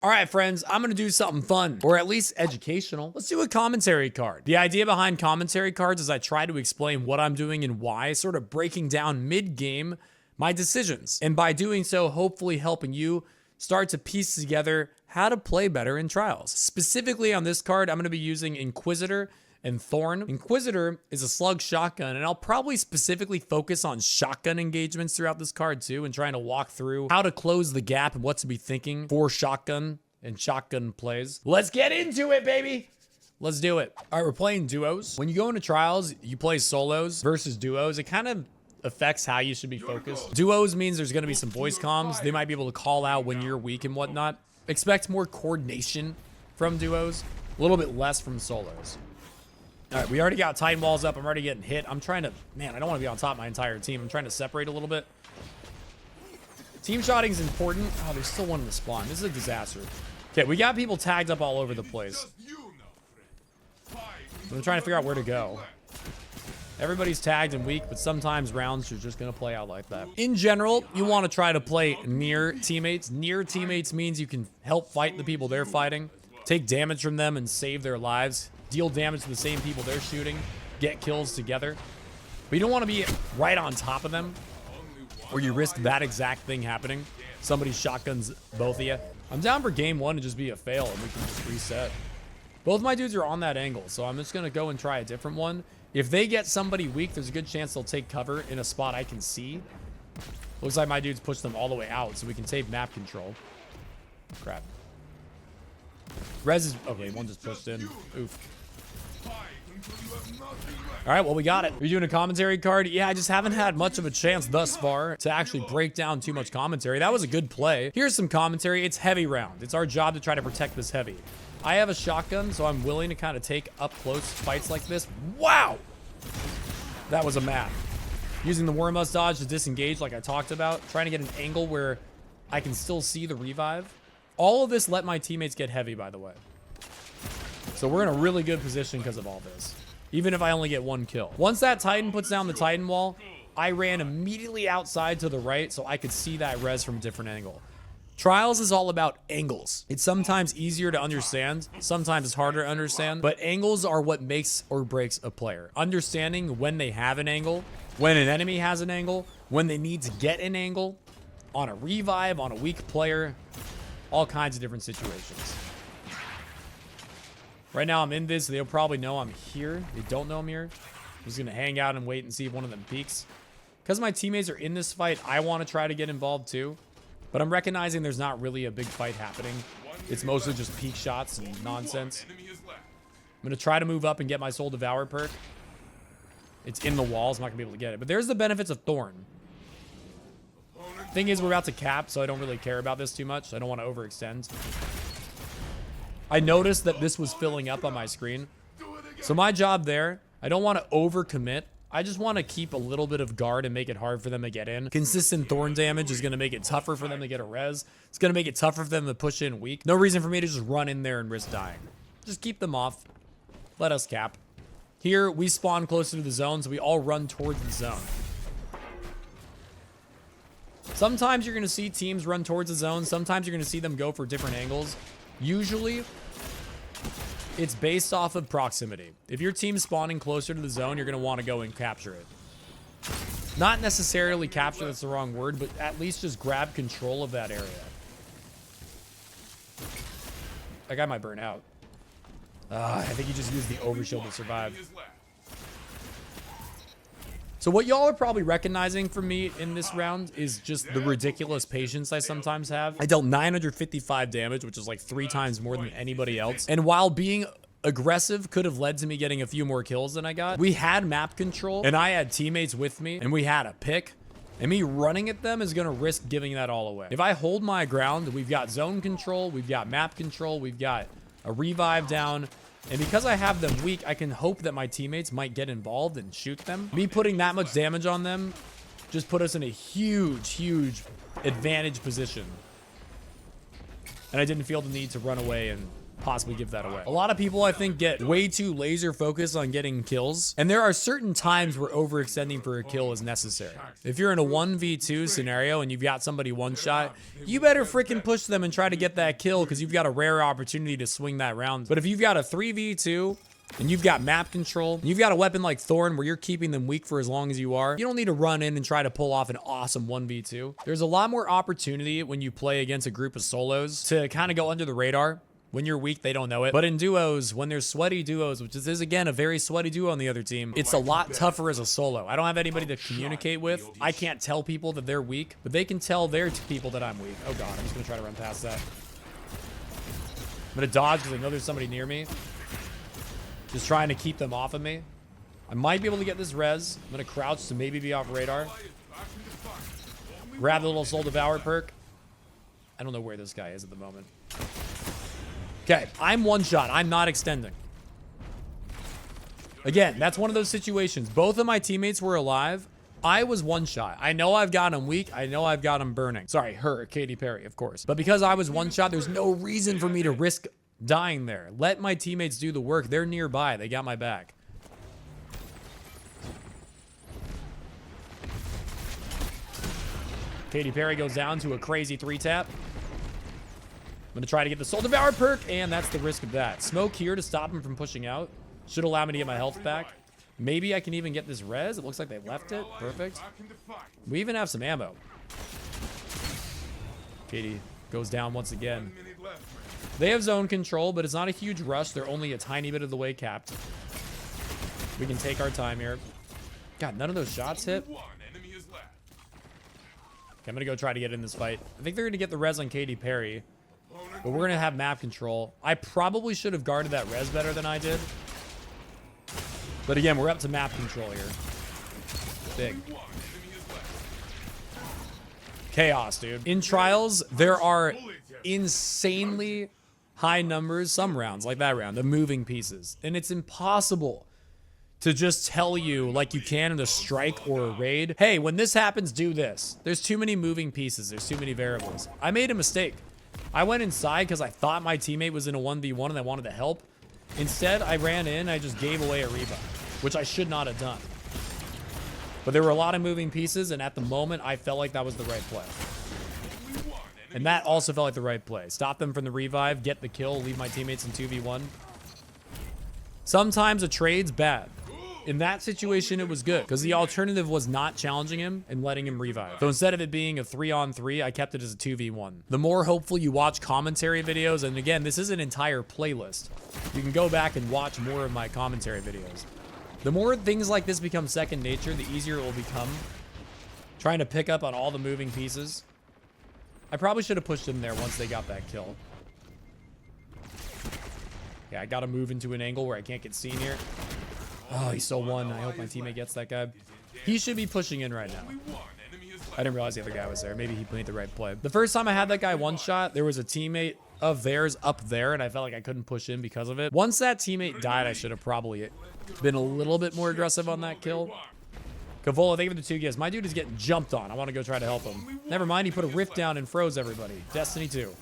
All right, friends, I'm going to do something fun, or at least educational. Let's do a commentary card. The idea behind commentary cards is I try to explain what I'm doing and why, sort of breaking down mid-game my decisions. And by doing so, hopefully helping you start to piece together how to play better in trials. Specifically on this card, I'm going to be using Inquisitor and Thorn. Inquisitor is a slug shotgun, and I'll probably specifically focus on shotgun engagements throughout this card too, and trying to walk through how to close the gap and what to be thinking for shotgun and shotgun plays. Let's get into it, baby. Let's do it. All right, we're playing duos. When you go into trials, you play solos versus duos. It kind of affects how you should be focused. Duos means there's going to be some voice comms. They might be able to call out when you're weak and whatnot. Expect more coordination from duos, a little bit less from solos. All right, we already got Titan walls up. I'm already getting hit. I'm trying to, man, I don't want to be on top of my entire team. I'm trying to separate a little bit. Team shotting is important. Oh, there's still one in the spawn. This is a disaster. Okay, we got people tagged up all over the place. I'm trying to figure out where to go. Everybody's tagged and weak, but sometimes rounds are just going to play out like that. In general, you want to try to play near teammates. Near teammates means you can help fight the people they're fighting, take damage from them and save their lives, deal damage to the same people they're shooting, get kills together. But you don't want to be right on top of them, or you risk that exact thing happening. Somebody shotguns both of you. I'm down for game one to just be a fail, and we can just reset. Both my dudes are on that angle, so I'm just going to go and try a different one. If they get somebody weak, there's a good chance they'll take cover in a spot I can see. Looks like my dudes pushed them all the way out, so we can save map control. Crap. Rez is... Okay, one just pushed in. Oof. All right, well, we got it. Are you doing a commentary card? Yeah, I just haven't had much of a chance thus far to actually break down too much commentary. That was a good play. Here's some commentary. It's heavy round. It's our job to try to protect this heavy. I have a shotgun, so I'm willing to kind of take up close fights like this. Wow! That was a map. Using the Wormhouse dodge to disengage like I talked about. Trying to get an angle where I can still see the revive. All of this let my teammates get heavy, by the way. So we're in a really good position because of all this. Even if I only get one kill. Once that Titan puts down the Titan wall, I ran immediately outside to the right so I could see that res from a different angle. Trials is all about angles. It's sometimes easier to understand, sometimes it's harder to understand, but angles are what makes or breaks a player. Understanding when they have an angle, when an enemy has an angle, when they need to get an angle, on a revive, on a weak player, all kinds of different situations. Right now I'm in this, so they'll probably know I'm here. They don't know I'm here. I'm just gonna hang out and wait and see if one of them peeks. Because my teammates are in this fight, I want to try to get involved too. But I'm recognizing there's not really a big fight happening. It's mostly just peek shots and nonsense. I'm going to try to move up and get my Soul Devour perk. It's in the walls. I'm not going to be able to get it. But there's the benefits of Thorn. Thing is, we're about to cap, so I don't really care about this too much. I don't want to overextend. I noticed that this was filling up on my screen. So my job there, I don't want to overcommit. I just want to keep a little bit of guard and make it hard for them to get in. Consistent Thorn damage is going to make it tougher for them to get a res. It's going to make it tougher for them to push in weak. No reason for me to just run in there and risk dying. Just keep them off. Let us cap. Here, we spawn closer to the zone, so we all run towards the zone. Sometimes you're going to see teams run towards the zone. Sometimes you're going to see them go for different angles. Usually, it's based off of proximity. If your team's spawning closer to the zone, you're going to want to go and capture it. Not necessarily capture, that's the wrong word, but at least just grab control of that area. That guy might burn out. I think he just used the overshield to survive. So what y'all are probably recognizing from me in this round is just the ridiculous patience I sometimes have. I dealt 955 damage, which is like 3 times more than anybody else. And while being aggressive could have led to me getting a few more kills than I got, we had map control and I had teammates with me and we had a pick. And me running at them is going to risk giving that all away. If I hold my ground, we've got zone control, we've got map control, we've got a revive down. And because I have them weak, I can hope that my teammates might get involved and shoot them. Me putting that much damage on them just put us in a huge, huge advantage position. And I didn't feel the need to run away and possibly give that away. A lot of people, I think, get way too laser focused on getting kills. And there are certain times where overextending for a kill is necessary. If you're in a 1v2 scenario and you've got somebody one shot, you better freaking push them and try to get that kill because you've got a rare opportunity to swing that round. But if you've got a 3v2, and you've got map control, and you've got a weapon like Thorn where you're keeping them weak for as long as you are, you don't need to run in and try to pull off an awesome 1v2. There's a lot more opportunity when you play against a group of solos to kind of go under the radar. When you're weak, they don't know it. But in duos, when there's sweaty duos, which is again, a very sweaty duo on the other team, it's a lot tougher as a solo. I don't have anybody to communicate with. I can't tell people that they're weak, but they can tell their people that I'm weak. Oh God, I'm just gonna try to run past that. I'm gonna dodge because I know there's somebody near me. Just trying to keep them off of me. I might be able to get this res. I'm gonna crouch to maybe be off radar. Grab the little Soul Devour perk. I don't know where this guy is at the moment. Okay, I'm one shot. I'm not extending. Again, that's one of those situations. Both of my teammates were alive. I was one shot. I know I've got him weak. I know I've got him burning. Sorry, her, Katy Perry, of course. But because I was one shot, there's no reason for me to risk dying there. Let my teammates do the work. They're nearby. They got my back. Katy Perry goes down to a crazy 3-tap. I'm going to try to get the Soul Devour perk, and that's the risk of that. Smoke here to stop him from pushing out. Should allow me to get my health back. Maybe I can even get this res. It looks like they left it. Perfect. We even have some ammo. Katy goes down once again. They have zone control, but it's not a huge rush. They're only a tiny bit of the way capped. We can take our time here. God, none of those shots hit. Okay, I'm going to go try to get in this fight. I think they're going to get the res on Katy Perry, but we're going to have map control. I probably should have guarded that res better than I did. But again, we're up to map control here. Big. Chaos, dude. In trials, there are insanely high numbers, some rounds, like that round, of moving pieces. And it's impossible to just tell you, like you can in a strike or a raid, hey, when this happens, do this. There's too many moving pieces. There's too many variables. I made a mistake. I went inside because I thought my teammate was in a 1v1 and I wanted to help. Instead, I ran in, I just gave away a revive, which I should not have done. But there were a lot of moving pieces, and at the moment, I felt like that was the right play. And that also felt like the right play. Stop them from the revive, get the kill, leave my teammates in 2v1. Sometimes a trade's bad. In that situation, it was good, because the alternative was not challenging him and letting him revive. So instead of it being a 3-on-3, I kept it as a 2v1. The more hopeful you watch commentary videos, and again, this is an entire playlist. You can go back and watch more of my commentary videos. The more things like this become second nature, the easier it will become. Trying to pick up on all the moving pieces. I probably should have pushed him there once they got that kill. Yeah, I got to move into an angle where I can't get seen here. Oh, he still won. I hope my teammate gets that guy. He should be pushing in right now. I didn't realize the other guy was there. Maybe he made the right play. The first time I had that guy one shot, there was a teammate of theirs up there, and I felt like I couldn't push in because of it. Once that teammate died, I should have probably been a little bit more aggressive on that kill. Cavola, thank you for the 2 gifts. My dude is getting jumped on. I want to go try to help him. Never mind, he put a rift down and froze everybody. Destiny 2.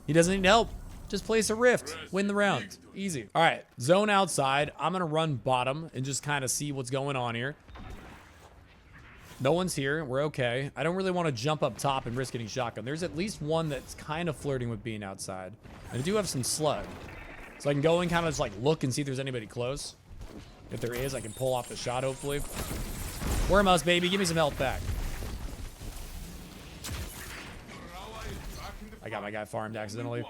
He doesn't need help. Just place a rift. Win the round. Easy. All right, zone outside. I'm going to run bottom and just kind of see what's going on here. No one's here. We're okay. I don't really want to jump up top and risk getting shotgun. There's at least one that's kind of flirting with being outside. And I do have some slug. So I can go and kind of just like look and see if there's anybody close. If there is, I can pull off the shot, hopefully. Wormhouse, baby. Give me some health back. I got my guy farmed accidentally.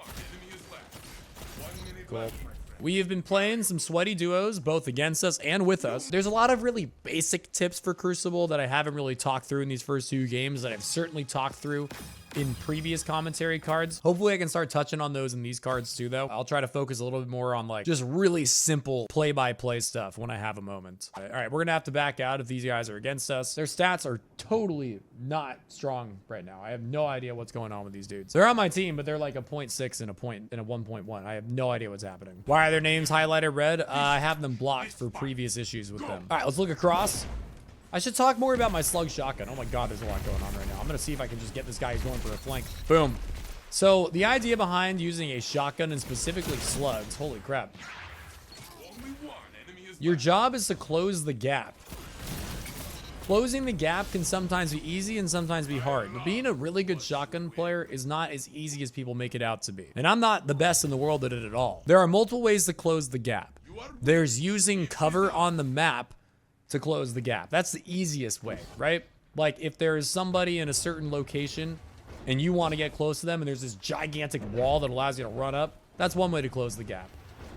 Cool. We have been playing some sweaty duos, both against us and with us. There's a lot of really basic tips for Crucible that I haven't really talked through in these first 2 games that I've certainly talked through in previous commentary cards. Hopefully I can start touching on those in these cards too, though. I'll try to focus a little bit more on like just really simple play-by-play stuff when I have a moment. All right, we're gonna have to back out if these guys are against us. Their stats are totally not strong right now. I have no idea what's going on with these dudes. They're on my team, but they're like a 0.6 and a 1.1. I have no idea what's happening. Why are their names highlighted red? I have them blocked for previous issues with them. All right, let's look across. I should talk more about my slug shotgun. Oh my god, there's a lot going on right now. I'm gonna see if I can just get this guy who's going for a flank. Boom. So the idea behind using a shotgun and specifically slugs, holy crap. Your job is to close the gap. Closing the gap can sometimes be easy and sometimes be hard, but being a really good shotgun player is not as easy as people make it out to be. And I'm not the best in the world at it at all. There are multiple ways to close the gap. There's using cover on the map to close the gap. That's the easiest way, right? Like if there's somebody in a certain location and you want to get close to them and there's this gigantic wall that allows you to run up, that's one way to close the gap.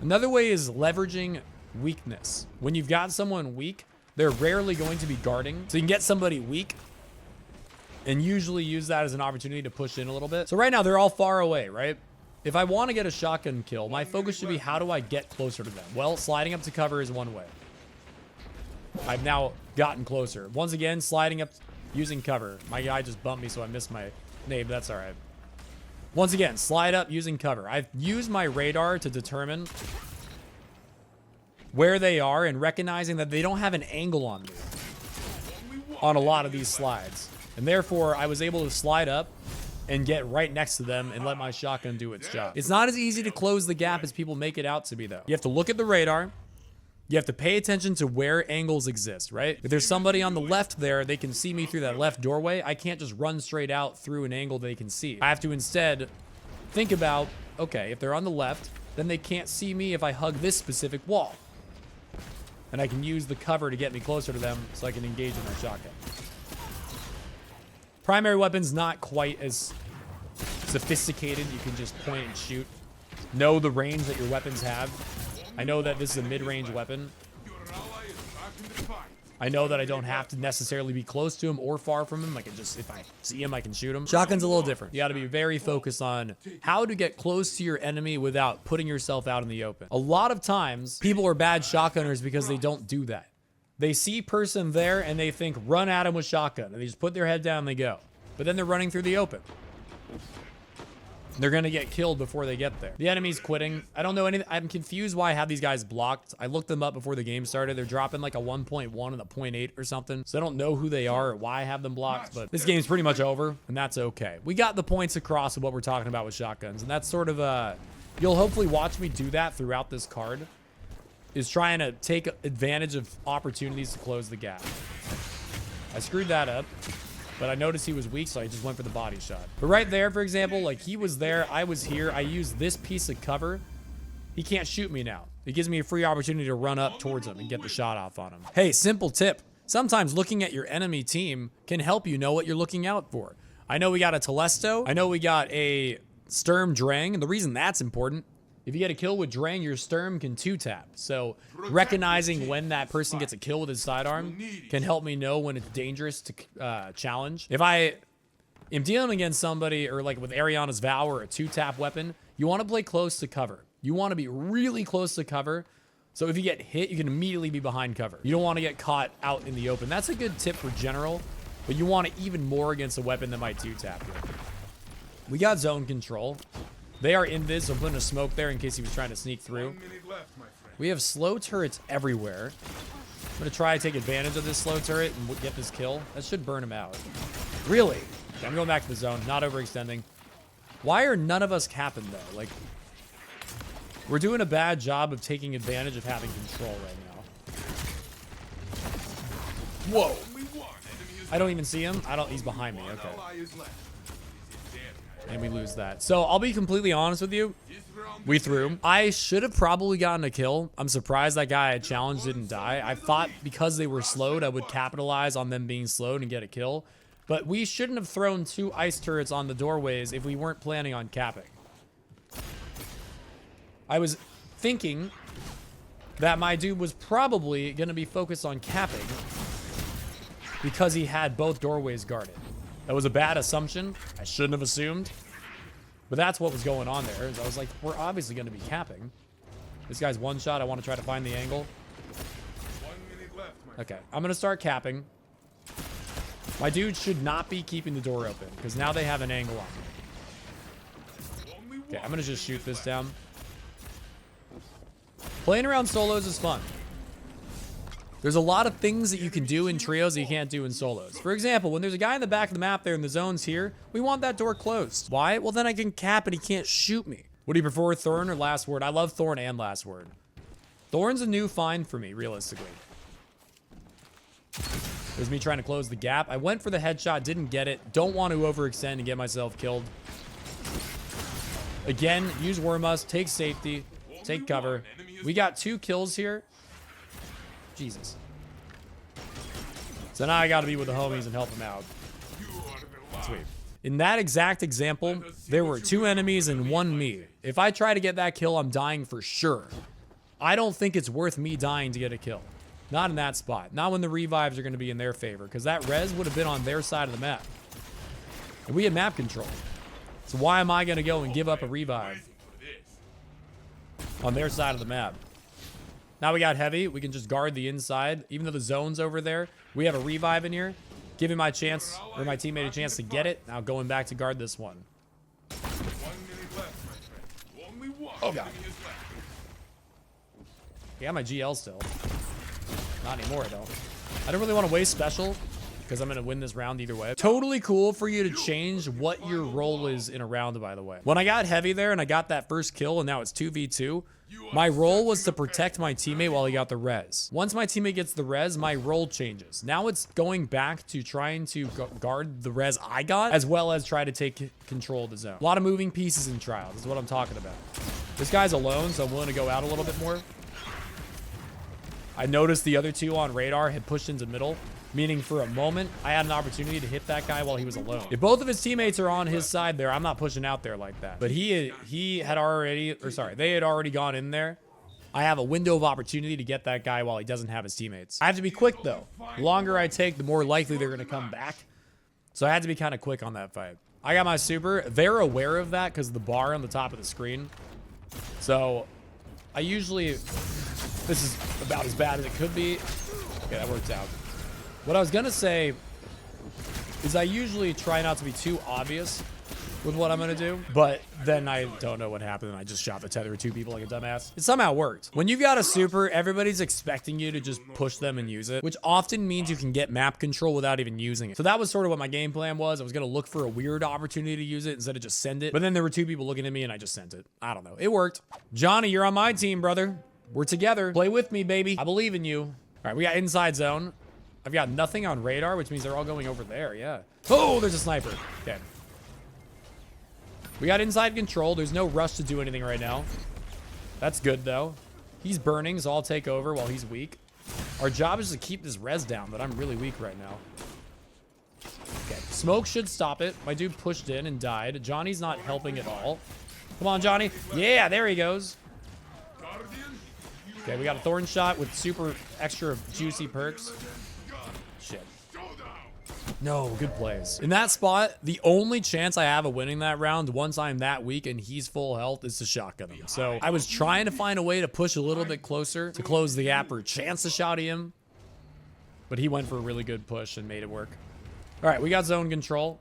Another way is leveraging weakness. When you've got someone weak, they're rarely going to be guarding. So you can get somebody weak and usually use that as an opportunity to push in a little bit. So right now they're all far away, right? If I want to get a shotgun kill, my focus should be how do I get closer to them? Well, sliding up to cover is one way. I've now gotten closer. Once again, sliding up using cover. My guy just bumped me, so I missed my name. That's all right. Once again, slide up using cover. I've used my radar to determine where they are and recognizing that they don't have an angle on me on a lot of these slides. And therefore, I was able to slide up and get right next to them and let my shotgun do its job. It's not as easy to close the gap as people make it out to be, though. You have to look at the radar. You have to pay attention to where angles exist, right? If there's somebody on the left there, they can see me through that left doorway. I can't just run straight out through an angle they can see. I have to instead think about, okay, if they're on the left, then they can't see me if I hug this specific wall. And I can use the cover to get me closer to them so I can engage with my shotgun. Primary weapon's not quite as sophisticated. You can just point and shoot. Know the range that your weapons have. I know that this is a mid-range weapon. I know that I don't have to necessarily be close to him or far from him. I can just, if I see him, I can shoot him. Shotgun's a little different. You got to be very focused on how to get close to your enemy without putting yourself out in the open. A lot of times, people are bad shotgunners because they don't do that. They see person there and they think, run at him with shotgun. And they just put their head down and they go. But then they're running through the open. They're going to get killed before they get there. The enemy's quitting. I don't know anything. I'm confused why I have these guys blocked. I looked them up before the game started. They're dropping like a 1.1 and a 0.8 or something. So I don't know who they are or why I have them blocked, but this game's pretty much over and that's okay. We got the points across of what we're talking about with shotguns. And that's sort of you'll hopefully watch me do that throughout this card, is trying to take advantage of opportunities to close the gap. I screwed that up. But I noticed he was weak, so I just went for the body shot. But right there, for example, like he was there, I was here. I used this piece of cover. He can't shoot me now. It gives me a free opportunity to run up towards him and get the shot off on him. Hey, simple tip. Sometimes looking at your enemy team can help you know what you're looking out for. I know we got a Telesto. I know we got a Sturm Drang. And the reason that's important, if you get a kill with Drang, your Sturm can 2-tap. So recognizing when that person gets a kill with his sidearm can help me know when it's dangerous to challenge. If I am dealing against somebody, or like with Ariana's Vow or a 2-tap weapon, you want to play close to cover. You want to be really close to cover. So if you get hit, you can immediately be behind cover. You don't want to get caught out in the open. That's a good tip for general, but you want it even more against a weapon that might 2-tap you. We got zone control. They are invis, so I'm putting a smoke there in case he was trying to sneak through. We have slow turrets everywhere. I'm going to try to take advantage of this slow turret and get this kill. That should burn him out. Really? Okay, I'm going back to the zone, not overextending. Why are none of us capping, though? Like, we're doing a bad job of taking advantage of having control right now. Whoa. I don't even see him. He's behind me. Okay. And we lose that. So I'll be completely honest with you. We threw. I should have probably gotten a kill. I'm surprised that guy I challenged didn't die. I thought because they were slowed, I would capitalize on them being slowed and get a kill. But we shouldn't have thrown 2 ice turrets on the doorways if we weren't planning on capping. I was thinking that my dude was probably going to be focused on capping because he had both doorways guarded. That was a bad assumption. I shouldn't have assumed. But that's what was going on there. I was like, we're obviously going to be capping. This guy's one shot. I want to try to find the angle. 1 minute left, Okay, I'm going to start capping. My dude should not be keeping the door open because now they have an angle on me. Okay, I'm going to just shoot this down. Playing around solos is fun. There's a lot of things that you can do in trios that you can't do in solos. For example, when there's a guy in the back of the map there and the zone's here, we want that door closed. Why? Well, then I can cap and he can't shoot me. What do you prefer, Thorn or Last Word? I love Thorn and Last Word. Thorn's a new find for me, realistically. There's me trying to close the gap. I went for the headshot, didn't get it. Don't want to overextend and get myself killed. Again, use Wormus, take safety, take cover. We got 2 kills here. Jesus. So now I gotta be with the homies and help them out. Sweet. In that exact example, there were 2 enemies and 1 me. If I try to get that kill, I'm dying for sure. I don't think it's worth me dying to get a kill. Not in that spot. Not when the revives are gonna be in their favor, because that res would have been on their side of the map. And we had map control. So why am I gonna go and give up a revive on their side of the map? Now we got heavy. We can just guard the inside. Even though the zone's over there, we have a revive in here. Giving my chance, or my teammate a chance to get it. Now going back to guard this one. 1 minute left, my friend. Only one Oh, God. enemy is left. Yeah, my GL still. Not anymore, I don't. I don't really want to waste special because I'm going to win this round either way. Totally cool for you to change what your role is in a round, by the way. When I got heavy there and I got that first kill and now it's 2v2, my role was to protect my teammate while he got the res. Once my teammate gets the res, my role changes. Now it's going back to trying to guard the res I got, as well as try to take control of the zone. A lot of moving pieces in trials is what I'm talking about. This guy's alone, so I'm willing to go out a little bit more. I noticed the other 2 on radar had pushed into middle, meaning for a moment, I had an opportunity to hit that guy while he was alone. If both of his teammates are on his side there, I'm not pushing out there like that. But he had already, or sorry, they had already gone in there. I have a window of opportunity to get that guy while he doesn't have his teammates. I have to be quick though. The longer I take, the more likely they're gonna come back. So I had to be kind of quick on that fight. I got my super. They're aware of that because of the bar on the top of the screen. So I usually, this is about as bad as it could be. Okay, that worked out. What I was gonna say is I usually try not to be too obvious with what I'm gonna do, but then I don't know what happened and I just shot the tether of 2 people like a dumbass. It somehow worked. When you've got a super, everybody's expecting you to just push them and use it, which often means you can get map control without even using it. So that was sort of what my game plan was. I was gonna look for a weird opportunity to use it instead of just send it, but then there were 2 people looking at me and I just sent it. I don't know. It worked. Johnny, you're on my team, brother. We're together. Play with me, baby. I believe in you. All right, we got inside zone. I've got nothing on radar, which means they're all going over there, yeah. Oh, there's a sniper. Okay. We got inside control. There's no rush to do anything right now. That's good, though. He's burning, so I'll take over while he's weak. Our job is to keep this res down, but I'm really weak right now. Okay, smoke should stop it. My dude pushed in and died. Johnny's not helping at all. Come on, Johnny. Yeah, there he goes. Okay, we got a Thorn shot with super extra juicy perks. Shit. No, good plays. In that spot, the only chance I have of winning that round once I'm that weak and he's full health is to shotgun him. So I was trying to find a way to push a little bit closer to close the gap or a chance to shot him. But he went for a really good push and made it work. All right, we got zone control.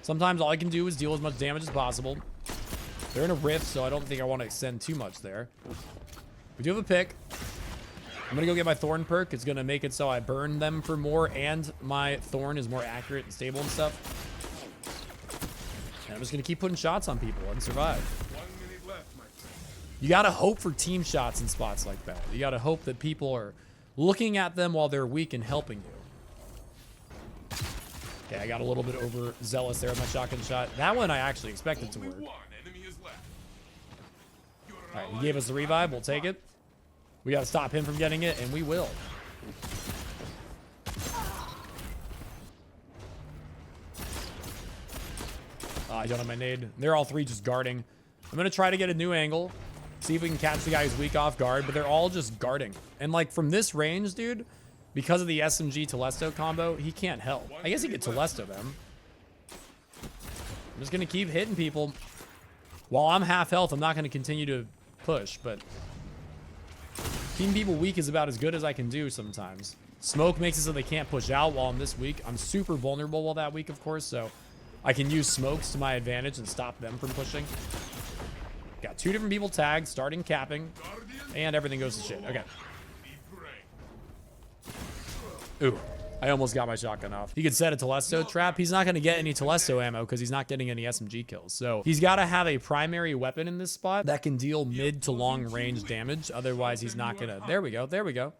Sometimes all I can do is deal as much damage as possible. They're in a rift, so I don't think I want to extend too much there. We do have a pick. I'm gonna go get my Thorn perk. It's gonna make it so I burn them for more and my Thorn is more accurate and stable and stuff. And I'm just gonna keep putting shots on people and survive. 1 minute left, my friend. You gotta hope for team shots in spots like that. You gotta hope that people are looking at them while they're weak and helping you. Okay, I got a little bit overzealous there with my shotgun shot. That one I actually expected to work. Only 1 enemy is left. All right, he gave us the revive. We'll take it. We got to stop him from getting it, and we will. I don't have my nade. They're all 3 just guarding. I'm going to try to get a new angle. See if we can catch the guy who's weak off guard, but they're all just guarding. And, like, from this range, dude, because of the SMG Telesto combo, he can't help. I guess he could Telesto them. I'm just going to keep hitting people. While I'm half health, I'm not going to continue to push, but keeping people weak is about as good as I can do sometimes. Smoke makes it so they can't push out while I'm this weak. I'm super vulnerable while that weak, of course, so I can use smokes to my advantage and stop them from pushing. Got 2 different people tagged, starting capping, and everything goes to shit. Okay. Ooh, I almost got my shotgun off. He could set a Telesto trap. He's not going to get any Telesto ammo because he's not getting any SMG kills. So he's got to have a primary weapon in this spot that can deal mid to long range damage. Otherwise, he's not going to... There we go. There we go.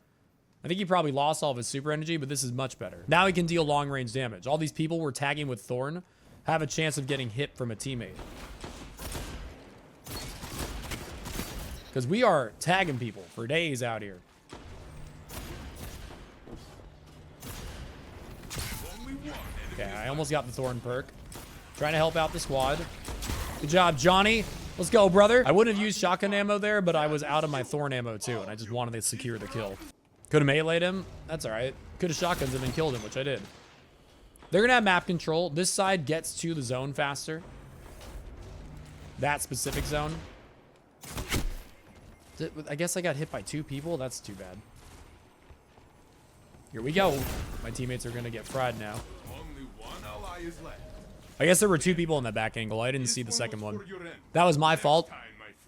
I think he probably lost all of his super energy, but this is much better. Now he can deal long range damage. All these people we're tagging with Thorn have a chance of getting hit from a teammate. Because we are tagging people for days out here. Okay, I almost got the Thorn perk. Trying to help out the squad. Good job, Johnny. Let's go, brother. I wouldn't have used shotgun ammo there, but I was out of my Thorn ammo too, and I just wanted to secure the kill. Could have meleeed him. That's all right. Could have shotguns him and killed him, which I did. They're going to have map control. This side gets to the zone faster. That specific zone. I guess I got hit by 2 people. That's too bad. Here we go. My teammates are going to get fried now. Only one ally is left. I guess there were 2 people in that back angle. I didn't see the second one. That was my fault.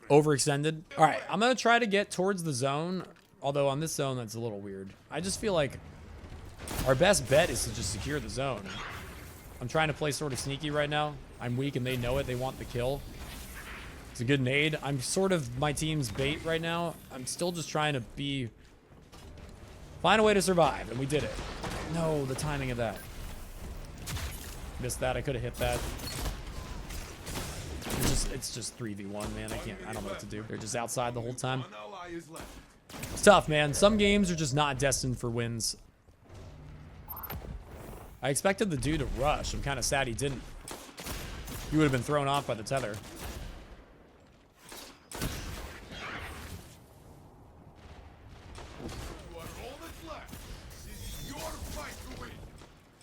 Overextended. All right, I'm going to try to get towards the zone. Although on this zone, that's a little weird. I just feel like our best bet is to just secure the zone. I'm trying to play sort of sneaky right now. I'm weak and they know it. They want the kill. It's a good nade. I'm sort of my team's bait right now. I'm still just trying to find a way to survive, and we did it. No, the timing of that. Missed that. I could have hit that. It's just 3v1, man. I don't know what to do. They're just outside the whole time. It's tough, man. Some games are just not destined for wins. I expected the dude to rush. I'm kind of sad he didn't. He would have been thrown off by the tether.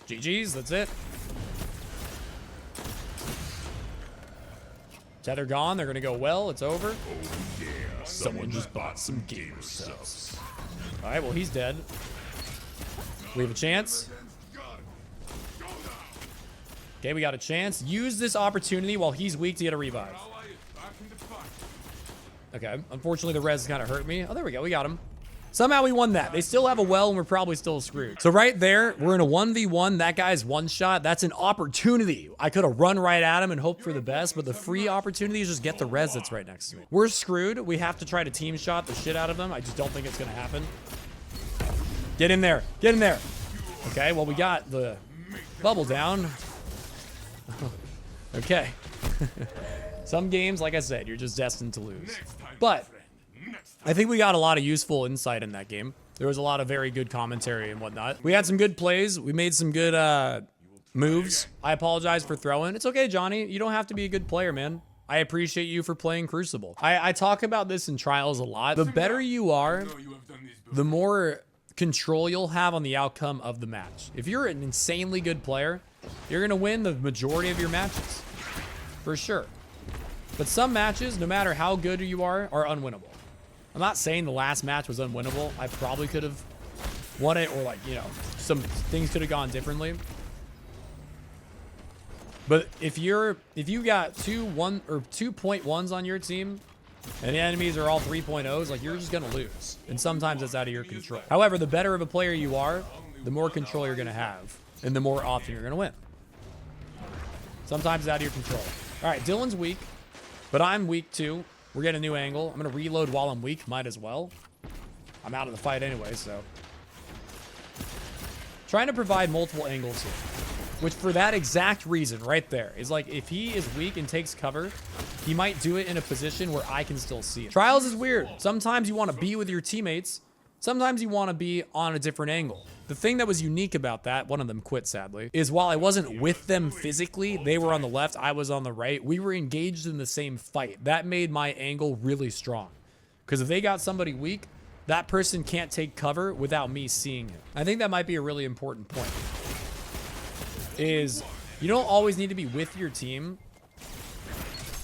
GG's, that's it. Tether gone. They're going to go well. It's over. Oh, yeah. Someone just bought some gamer subs. All right, well, he's dead. We have a chance. Okay, we got a chance. Use this opportunity while he's weak to get a revive. Okay, unfortunately, the res kind of hurt me. Oh, there we go. We got him. Somehow we won that. They still have a well, and we're probably still screwed. So right there, we're in a 1v1. That guy's one shot. That's an opportunity. I could have run right at him and hoped for the best, but the free opportunity is just get the res that's right next to me. We're screwed. We have to try to team shot the shit out of them. I just don't think it's going to happen. Get in there. Get in there. Okay, well, we got the bubble down. Okay. Some games, like I said, you're just destined to lose. But I think we got a lot of useful insight in that game. There was a lot of very good commentary and whatnot. We had some good plays. We made some good moves. I apologize for throwing. It's okay, Johnny. You don't have to be a good player, man. I appreciate you for playing Crucible. I talk about this in trials a lot. The better you are, the more control you'll have on the outcome of the match. If you're an insanely good player, you're going to win the majority of your matches. For sure. But some matches, no matter how good you are unwinnable. I'm not saying the last match was unwinnable. I probably could have won it, or like, you know, some things could have gone differently. But if you got 2.1s on your team and the enemies are all 3.0s, like, you're just gonna lose. And sometimes that's out of your control. However, the better of a player you are, the more control you're gonna have, and the more often you're gonna win. Sometimes it's out of your control. All right, Dylan's weak, but I'm weak too. We're getting a new angle. I'm going to reload while I'm weak. Might as well. I'm out of the fight anyway, so. Trying to provide multiple angles here. Which, for that exact reason right there, is like, if he is weak and takes cover, he might do it in a position where I can still see it. Trials is weird. Sometimes you want to be with your teammates. Sometimes you want to be on a different angle. The thing that was unique about that, one of them quit sadly, is while I wasn't with them physically, they were on the left, I was on the right, we were engaged in the same fight. That made my angle really strong. Because if they got somebody weak, that person can't take cover without me seeing him. I think that might be a really important point. Is you don't always need to be with your team,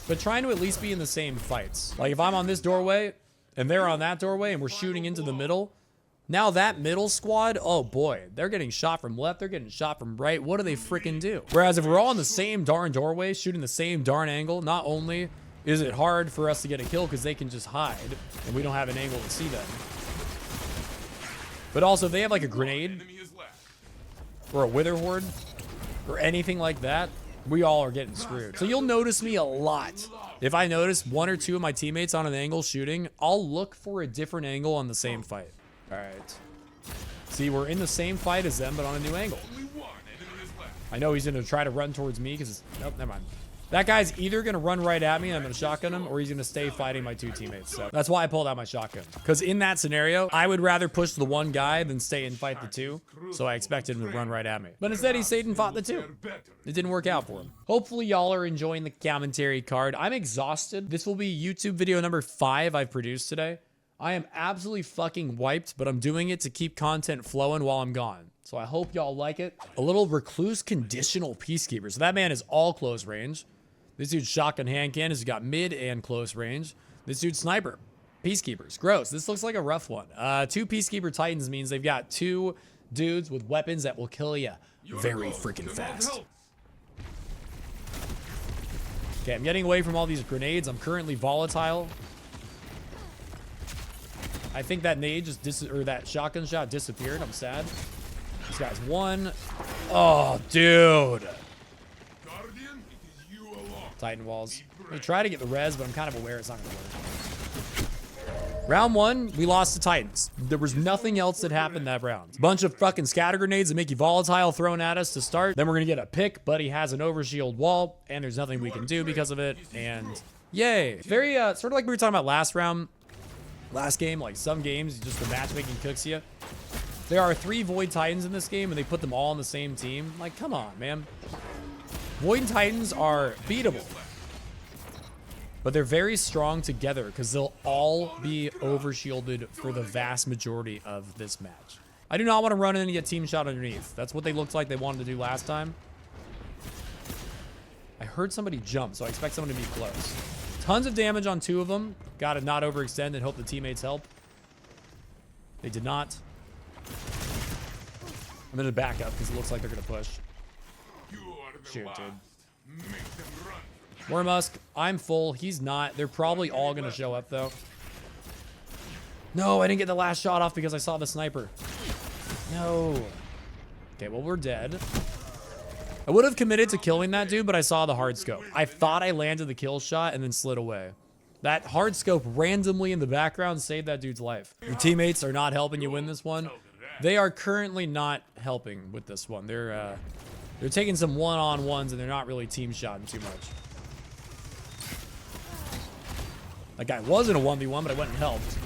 but trying to at least be in the same fights. Like if I'm on this doorway, and they're on that doorway, and we're shooting into the middle, now that middle squad, oh boy, they're getting shot from left, they're getting shot from right. What do they freaking do? Whereas if we're all in the same darn doorway, shooting the same darn angle, not only is it hard for us to get a kill because they can just hide, and we don't have an angle to see them, but also if they have like a grenade, or a Wither Horde or anything like that, we all are getting screwed. So you'll notice me a lot. If I notice one or two of my teammates on an angle shooting, I'll look for a different angle on the same fight. All right. See, we're in the same fight as them, but on a new angle. I know he's going to try to run towards me because... Nope, never mind. That guy's either going to run right at me and I'm going to shotgun him, or he's going to stay fighting my two teammates. So that's why I pulled out my shotgun. Because in that scenario, I would rather push the one guy than stay and fight the two. So I expected him to run right at me. But instead, he stayed and fought the two. It didn't work out for him. Hopefully, y'all are enjoying the commentary card. I'm exhausted. This will be YouTube video number 5 I've produced today. I am absolutely fucking wiped, but I'm doing it to keep content flowing while I'm gone. So I hope y'all like it. A little recluse conditional peacekeeper. So that man is all close range. This dude's shotgun hand cannon has got mid and close range. This dude's sniper. Peacekeepers. Gross. This looks like a rough one. 2 Peacekeeper Titans means they've got 2 dudes with weapons that will kill you very freaking fast. Okay, I'm getting away from all these grenades. I'm currently volatile. I think that nade just that shotgun shot disappeared. I'm sad. This guy's 1. Oh, dude. Titan walls. I'm gonna try to get the res, but I'm kind of aware it's not gonna work. Round 1, we lost to Titans. There was nothing else that happened that round. Bunch of fucking scatter grenades that make you volatile thrown at us to start. Then we're gonna get a pick. Buddy has an overshield wall, and there's nothing we can do because of it. And yay. Very sort of like we were talking about last round. Last game, like some games, just the matchmaking cooks you. There are 3 Void Titans in this game, and they put them all on the same team. Like, come on, man. Void Titans are beatable, but they're very strong together because they'll all be overshielded for the vast majority of this match. I do not want to run in and get team shot underneath. That's what they looked like they wanted to do last time. I heard somebody jump, so I expect someone to be close. Tons of damage on 2 of them. Got to not overextend and hope the teammates help. They did not. I'm going to back up because it looks like they're going to push. Shoot, dude. War Musk, I'm full. He's not. They're probably all going to show up, though. No, I didn't get the last shot off because I saw the sniper. No. Okay, well, we're dead. I would have committed to killing that dude, but I saw the hard scope. I thought I landed the kill shot and then slid away. That hard scope randomly in the background saved that dude's life. Your teammates are not helping you win this one. They are currently not helping with this one. They're taking some one-on-ones, and they're not really team shotting too much. That guy was in a 1v1, but I went and helped.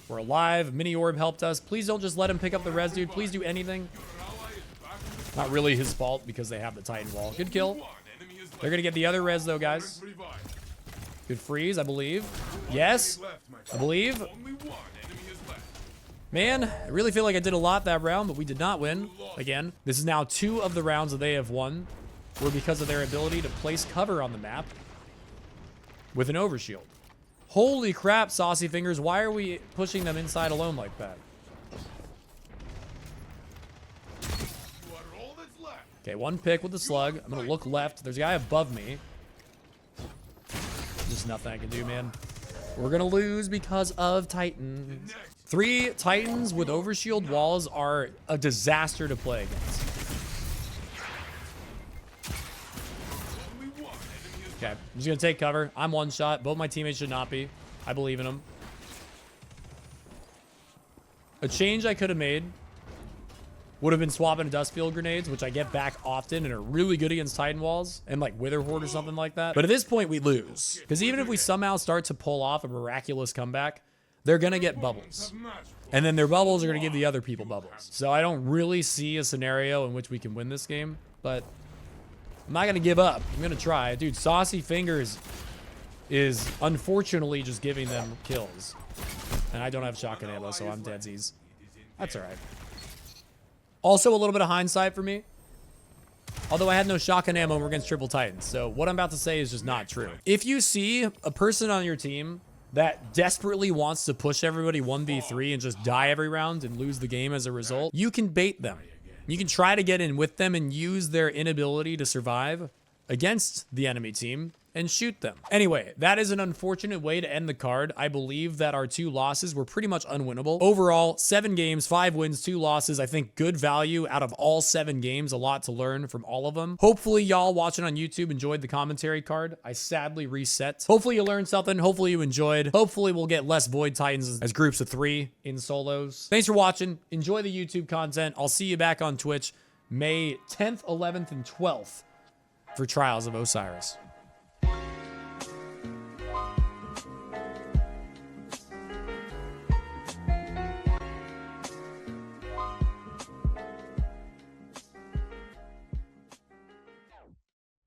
We're alive. Mini Orb helped us. Please don't just let him pick up the res, dude. Please do anything. Not really his fault because they have the Titan wall. Good kill. They're going to get the other res, though, guys. Good freeze, I believe. Yes, I believe. Man, I really feel like I did a lot that round, but we did not win. Again, this is now 2 of the rounds that they have won were because of their ability to place cover on the map with an overshield. Holy crap, Saucy Fingers. Why are we pushing them inside alone like that? Okay, 1 pick with the slug. I'm going to look left. There's a guy above me. Just nothing I can do, man. We're going to lose because of Titans. 3 Titans with overshield walls are a disaster to play against. Okay, I'm just going to take cover. I'm 1 shot. Both my teammates should not be. I believe in them. A change I could have made would have been swapping Dustfield grenades, which I get back often and are really good against Titan walls and like Wither Horde or something like that. But at this point, we lose. Because even if we somehow start to pull off a miraculous comeback, they're going to get bubbles. And then their bubbles are going to give the other people bubbles. So I don't really see a scenario in which we can win this game, but I'm not going to give up. I'm going to try. Dude, Saucy Fingers is unfortunately just giving them kills. And I don't have shotgun ammo, so I'm deadsies. That's all right. Also, a little bit of hindsight for me. Although I had no shotgun ammo and we're against Triple Titans. So what I'm about to say is just not true. If you see a person on your team that desperately wants to push everybody 1v3 and just die every round and lose the game as a result, you can bait them. You can try to get in with them and use their inability to survive against the enemy team and shoot them. Anyway, that is an unfortunate way to end the card. I believe that our 2 losses were pretty much unwinnable. Overall, 7 games, 5 wins, 2 losses. I think good value out of all 7 games. A lot to learn from all of them. Hopefully y'all watching on YouTube enjoyed the commentary card. I sadly reset. Hopefully you learned something. Hopefully you enjoyed. Hopefully we'll get less Void Titans as groups of 3 in solos. Thanks for watching. Enjoy the YouTube content. I'll see you back on Twitch May 10th, 11th, and 12th for Trials of Osiris.